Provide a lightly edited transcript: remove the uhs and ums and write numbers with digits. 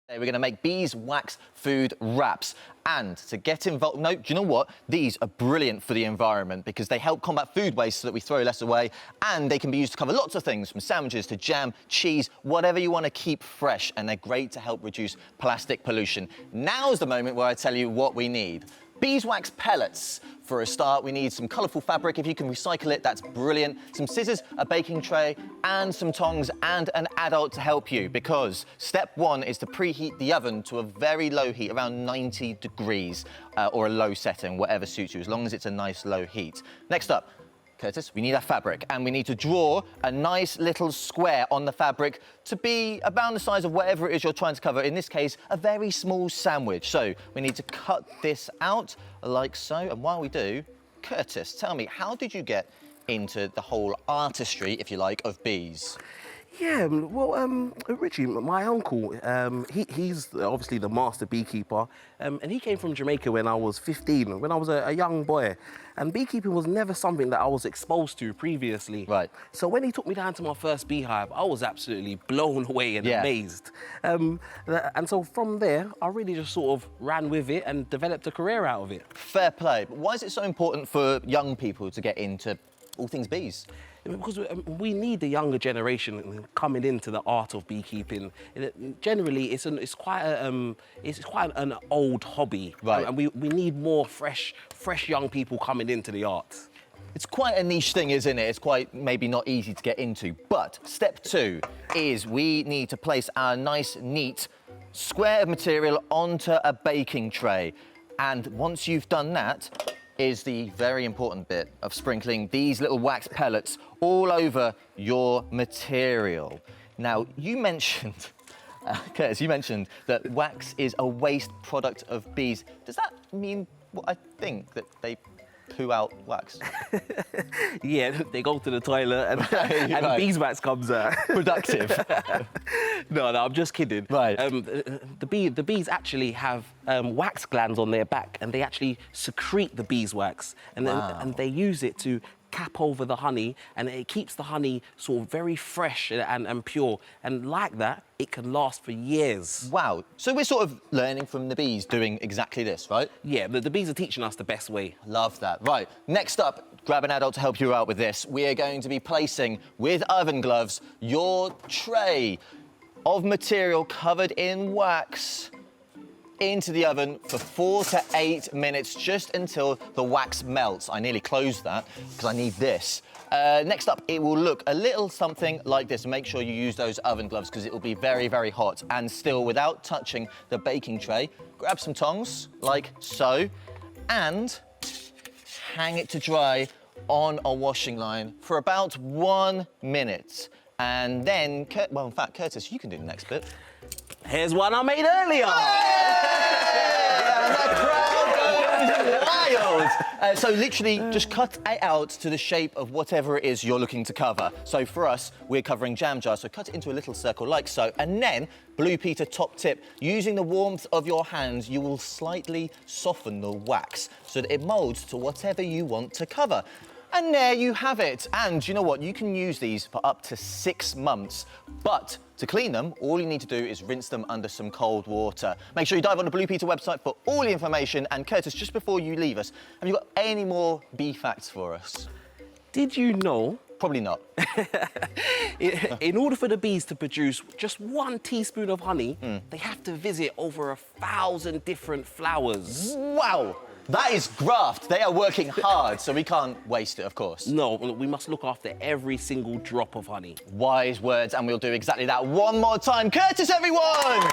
We're going to make beeswax food wraps. And to get involved, no, do you know what? These are brilliant for the environment because they help combat food waste so that we throw less away, and they can be used to cover lots of things from sandwiches to jam, cheese, whatever you want to keep fresh, and they're great to help reduce plastic pollution. Now's the moment where I tell you what we need. Beeswax pellets. For a start, we need some colourful fabric. If you can recycle it, that's brilliant. Some scissors, a baking tray, and some tongs, and an adult to help you, because step one is to preheat the oven to a very low heat, around 90 degrees, or a low setting, whatever suits you, as long as it's a nice low heat. Next up, Curtis, we need our fabric, and we need to draw a nice little square on the fabric to be about the size of whatever it is you're trying to cover. In this case, a very small sandwich. So we need to cut this out like so. And while we do, Curtis, tell me, how did you get into the whole artistry, if you like, of bees? Yeah, well, Richie, my uncle, he's obviously the master beekeeper, and he came from Jamaica when I was 15, when I was a young boy. And beekeeping was never something that I was exposed to previously. Right. So when he took me down to my first beehive, I was absolutely blown away and amazed. And so from there, I really just sort of ran with it and developed a career out of it. Fair play. But why is it so important for young people to get into all things bees? Because we need the younger generation coming into the art of beekeeping. Generally, it's quite an old hobby, right? And we need more fresh young people coming into the art. It's quite a niche thing, isn't it? It's quite maybe not easy to get into. But step two is we need to place our nice, neat square of material onto a baking tray. And once you've done that, is the very important bit of sprinkling these little wax pellets all over your material. Now, you mentioned, Curtis, you mentioned that wax is a waste product of bees. Does that mean what I think, that they poo out wax? Yeah, they go to the toilet and, and beeswax comes out. Productive. No, I'm just kidding. Right. The bees actually have wax glands on their back, and they actually secrete the beeswax, and and they use it to cap over the honey, and it keeps the honey sort of very fresh and pure, and like that, it can last for years. Wow. So we're sort of learning from the bees doing exactly this, right? Yeah, the bees are teaching us the best way. Love that. Right, next up, grab an adult to help you out with this. We are going to be placing, with oven gloves, your tray of material covered in wax into the oven for 4 to 8 minutes, just until the wax melts. I nearly closed that because I need this. Next up, it will look a little something like this. Make sure you use those oven gloves because it will be very, very hot. And still, without touching the baking tray, grab some tongs, like so, and hang it to dry on a washing line for about 1 minute. And then, well, in fact, Curtis, you can do the next bit. Here's one I made earlier. The crowd goes wild. So literally, just cut it out to the shape of whatever it is you're looking to cover. So for us, we're covering jam jars, so cut it into a little circle like so. And then, Blue Peter top tip, using the warmth of your hands, you will slightly soften the wax so that it molds to whatever you want to cover. And there you have it. And you know what? You can use these for up to 6 months. But to clean them, all you need to do is rinse them under some cold water. Make sure you dive on the Blue Peter website for all the information. And Curtis, just before you leave us, have you got any more bee facts for us? Did you know? Probably not. In order for the bees to produce just 1 teaspoon of honey, they have to visit over 1,000 different flowers. Wow! That is graft. They are working hard, so we can't waste it, of course. No, we must look after every single drop of honey. Wise words, and we'll do exactly that one more time. Curtis, everyone!